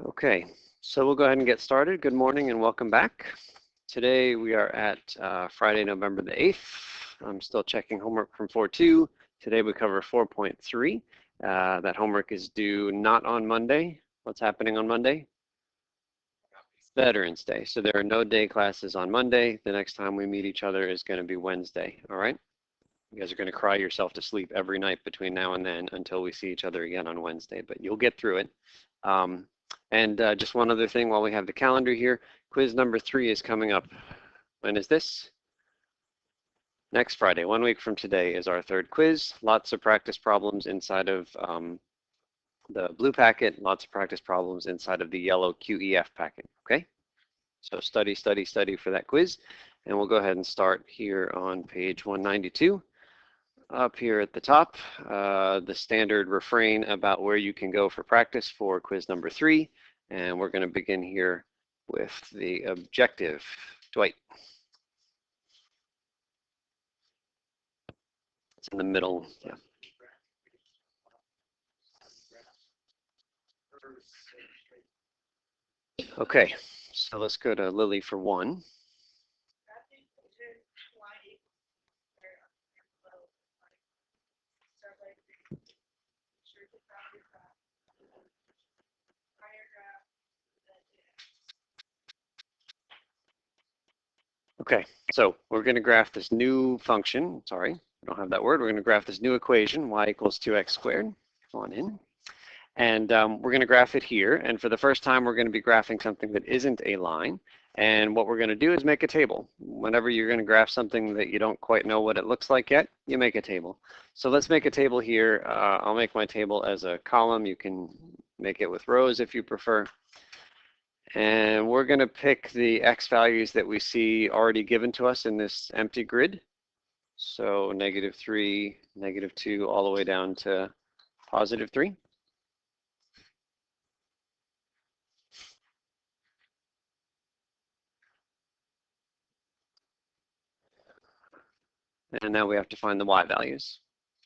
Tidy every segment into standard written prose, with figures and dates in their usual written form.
Okay, so we'll go ahead and get started. Good morning and welcome back. Today we are at Friday, November the 8th. I'm still checking homework from 4.2. Today we cover 4.3. That homework is due not on Monday. What's happening on Monday? Veterans Day. So there are no day classes on Monday. The next time we meet each other is going to be Wednesday. All right? You guys are going to cry yourself to sleep every night between now and then until we see each other again on Wednesday, but you'll get through it. And just one other thing while we have the calendar here, quiz number 3 is coming up. When is this? Next Friday, 1 week from today is our third quiz. Lots of practice problems inside of the blue packet, lots of practice problems inside of the yellow QEF packet, okay? So study, study, study for that quiz. And we'll go ahead and start here on page 192. Up here at the top, the standard refrain about where you can go for practice for quiz number 3. And we're going to begin here with the objective. Dwight. It's in the middle. Yeah. Okay, so let's go to Lily for 1. Okay, so we're going to graph this new function. Sorry, I don't have that word. We're going to graph this new equation, y equals 2x squared. Come on in. And we're going to graph it here. And for the first time, we're going to be graphing something that isn't a line. And what we're going to do is make a table. Whenever you're going to graph something that you don't quite know what it looks like yet, you make a table. So let's make a table here. I'll make my table as a column. You can make it with rows if you prefer. And we're going to pick the x values that we see already given to us in this empty grid. So -3, -2, all the way down to +3. And now we have to find the y values.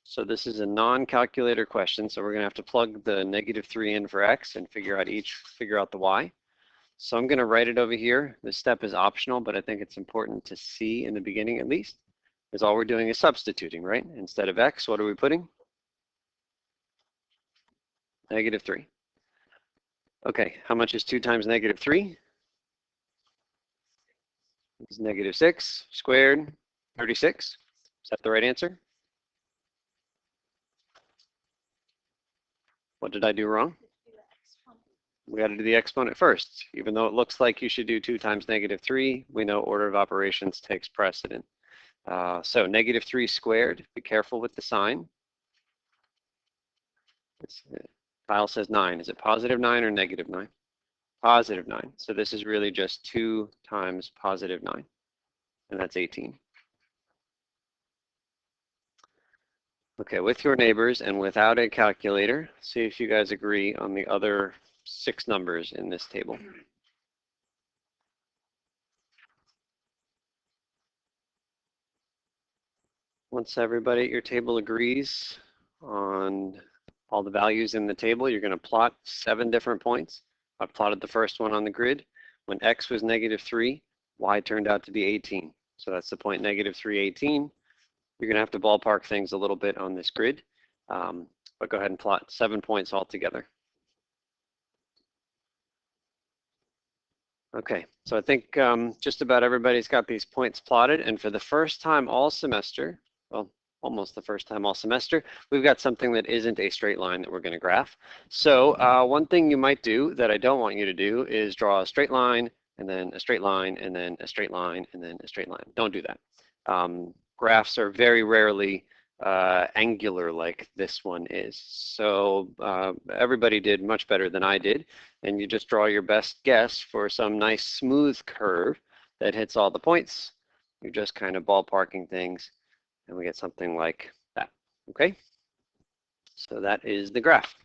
So this is a non-calculator question, so we're going to have to plug the -3 in for x and figure out the y. So I'm going to write it over here. This step is optional, but I think it's important to see in the beginning at least, because all we're doing is substituting, right? Instead of x, what are we putting? -3. Okay, how much is 2 times -3? It's -6 squared, 36. Is that the right answer? What did I do wrong? We got to do the exponent first. Even though it looks like you should do 2 times -3, we know order of operations takes precedent. So -3 squared, be careful with the sign. Kyle says 9. Is it +9 or -9? +9. So this is really just 2 times +9, and that's 18. Okay, with your neighbors and without a calculator, see if you guys agree on the other 6 numbers in this table. Once everybody at your table agrees on all the values in the table, you're going to plot 7 different points. I've plotted the first one on the grid. When x was -3, y turned out to be 18. So that's the point -3, 18. You're going to have to ballpark things a little bit on this grid, but go ahead and plot 7 points altogether. Okay, so I think just about everybody's got these points plotted, and for the first time all semester, well, almost the first time all semester, we've got something that isn't a straight line that we're going to graph. So one thing you might do that I don't want you to do is draw a straight line, and then a straight line, and then a straight line, and then a straight line. Don't do that. Graphs are very rarely angular like this one is. So everybody did much better than I did, and you just draw your best guess for some nice smooth curve that hits all the points. You're just kind of ballparking things, and we get something like that, okay? So that is the graph.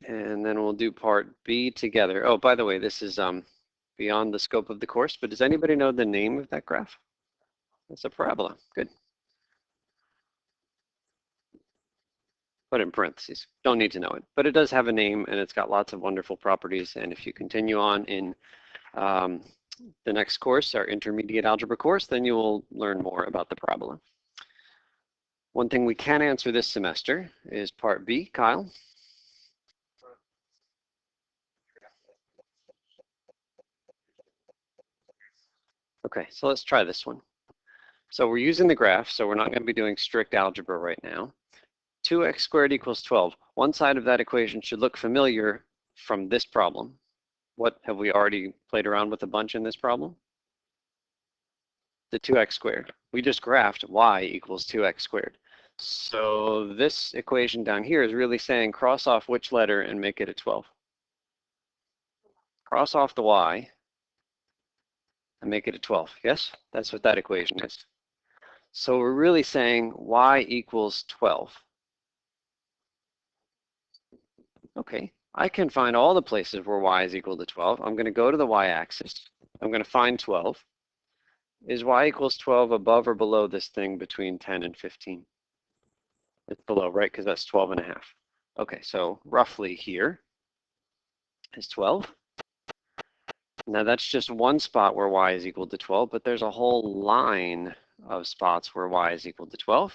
And then we'll do part B together. Oh, by the way, this is beyond the scope of the course, but does anybody know the name of that graph? It's a parabola. Good. Put it in parentheses. Don't need to know it. But it does have a name, and it's got lots of wonderful properties. And if you continue on in the next course, our intermediate algebra course, then you will learn more about the parabola. One thing we can answer this semester is part B. Kyle? Okay, so let's try this one. So we're using the graph, so we're not going to be doing strict algebra right now. 2x squared equals 12. One side of that equation should look familiar from this problem. What have we already played around with a bunch in this problem? The 2x squared. We just graphed y equals 2x squared. So this equation down here is really saying cross off which letter and make it a 12. Cross off the y and make it a 12. Yes, that's what that equation is. So we're really saying y equals 12. Okay, I can find all the places where y is equal to 12. I'm going to go to the y-axis. I'm going to find 12. Is y equals 12 above or below this thing between 10 and 15? It's below, right? Because that's 12 and a half. Okay, so roughly here is 12. Now that's just one spot where y is equal to 12, but there's a whole line of spots where y is equal to 12.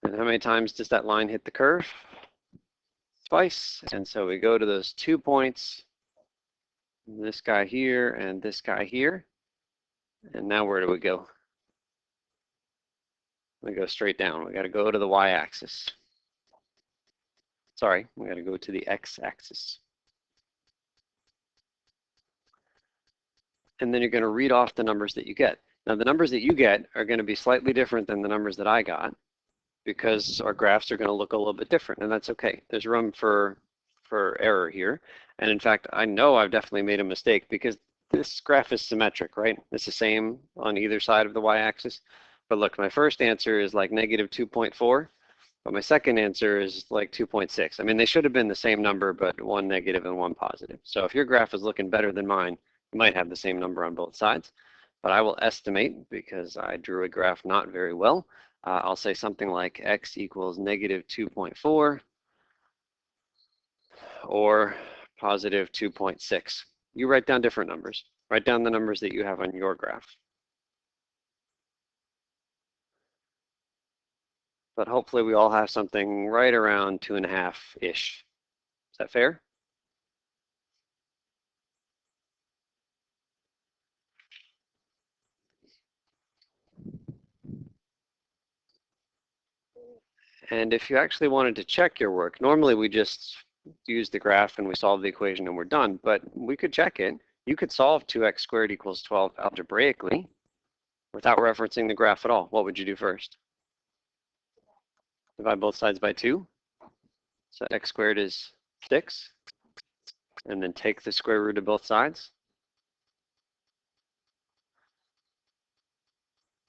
And how many times does that line hit the curve? Twice. And so we go to those 2 points, this guy here and this guy here. And now where do we go? We go straight down. We got to go to the y-axis. Sorry, we got to go to the x-axis. And then you're going to read off the numbers that you get. Now the numbers that you get are going to be slightly different than the numbers that I got, because our graphs are going to look a little bit different, and that's okay. There's room for error here. And in fact, I know I've definitely made a mistake because this graph is symmetric, right? It's the same on either side of the y-axis. But look, my first answer is like negative 2.4, but my second answer is like 2.6. I mean, they should have been the same number, but one negative and one positive. So if your graph is looking better than mine, you might have the same number on both sides. But I will estimate, because I drew a graph not very well, I'll say something like x equals negative 2.4 or positive 2.6. You write down different numbers. Write down the numbers that you have on your graph. But hopefully we all have something right around 2.5-ish. Is that fair? And if you actually wanted to check your work, normally we just use the graph and we solve the equation and we're done, but we could check it. You could solve 2x squared equals 12 algebraically without referencing the graph at all. What would you do first? Divide both sides by 2. So x squared is 6. And then take the square root of both sides.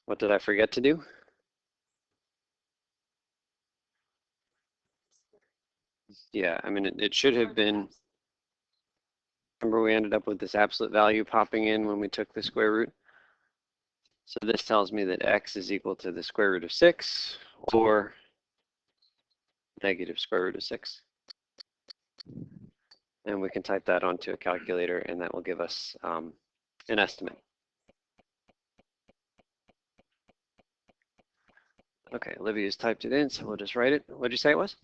What did I forget to do? Yeah, I mean, it should have been, remember we ended up with this absolute value popping in when we took the square root. So this tells me that x is equal to the square root of 6 or negative square root of 6. And we can type that onto a calculator and that will give us an estimate. Okay, Olivia's typed it in, so we'll just write it. What did you say it was?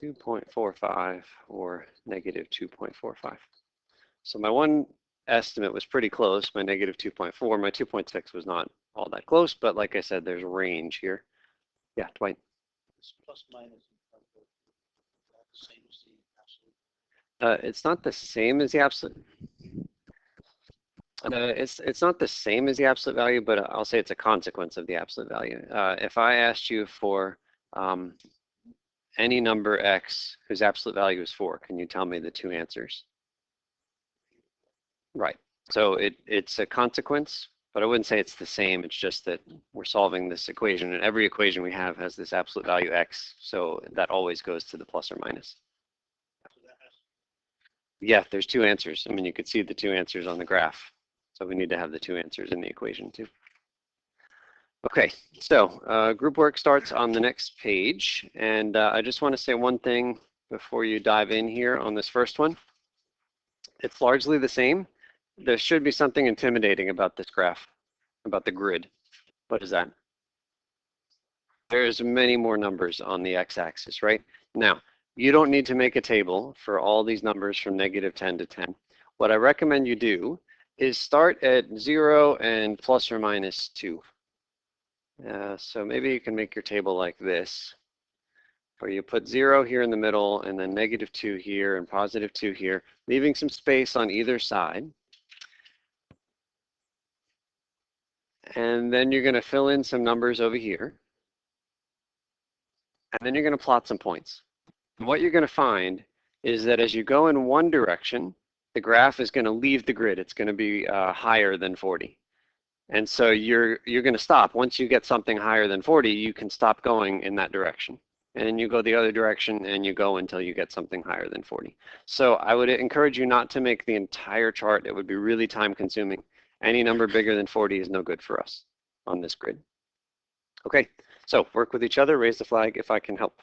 2.45 or negative 2.45. So my one estimate was pretty close, my negative 2.4. My 2.6 was not all that close, but like I said, there's a range here. Yeah, Dwight. Plus minus the same as the absolute. It's not the same as the absolute. It's not the same as the absolute value, but I'll say it's a consequence of the absolute value. If I asked you for any number x whose absolute value is 4, can you tell me the two answers? Right. So it's a consequence, but I wouldn't say it's the same. It's just that we're solving this equation, and every equation we have has this absolute value x, so that always goes to the plus or minus. Yeah, there's two answers. I mean, you could see the two answers on the graph. So we need to have the two answers in the equation too. Okay, so group work starts on the next page, and I just want to say one thing before you dive in here on this first one. It's largely the same. There should be something intimidating about this graph, about the grid. What is that? There's many more numbers on the x-axis, right? Now, you don't need to make a table for all these numbers from -10 to 10. What I recommend you do is start at 0 and plus or minus 2. So maybe you can make your table like this, where you put 0 here in the middle and then -2 here and +2 here, leaving some space on either side. And then you're going to fill in some numbers over here. And then you're going to plot some points. And what you're going to find is that as you go in one direction, the graph is going to leave the grid. It's going to be higher than 40. And so you're going to stop. Once you get something higher than 40, you can stop going in that direction. And then you go the other direction and you go until you get something higher than 40. So I would encourage you not to make the entire chart. It would be really time consuming. Any number bigger than 40 is no good for us on this grid. Okay, so work with each other, raise the flag if I can help.